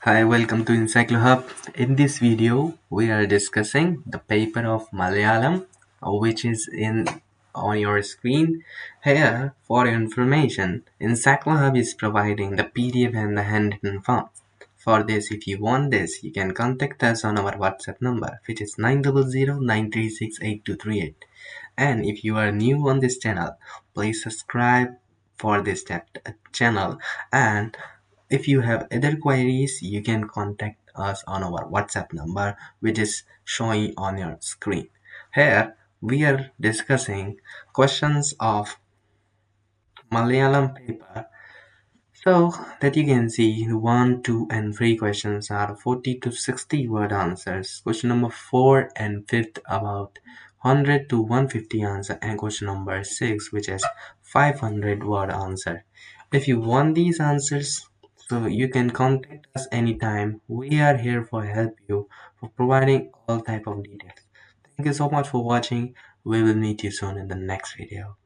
Hi, welcome to Encyclohub. In this video, we are discussing the paper of Malayalam, which is in on your screen. Here, for your information, Encyclohub is providing the PDF and the handwritten form. For this, if you want this, you can contact us on our WhatsApp number, which is 900 936 8238. And if you are new on this channel, please subscribe for this channel. And if you have other queries, you can contact us on our WhatsApp number, which is showing on your screen. Here, we are discussing questions of Malayalam paper. So that you can see, 1, 2, and 3 questions are 40 to 60 word answers. Question number 4 and 5th about 100 to 150 answer, and question number 6, which is 500 word answer. If you want these answers, so you can contact us anytime. We are here for help you for providing all type of details. Thank you so much for watching. We will meet you soon in the next video.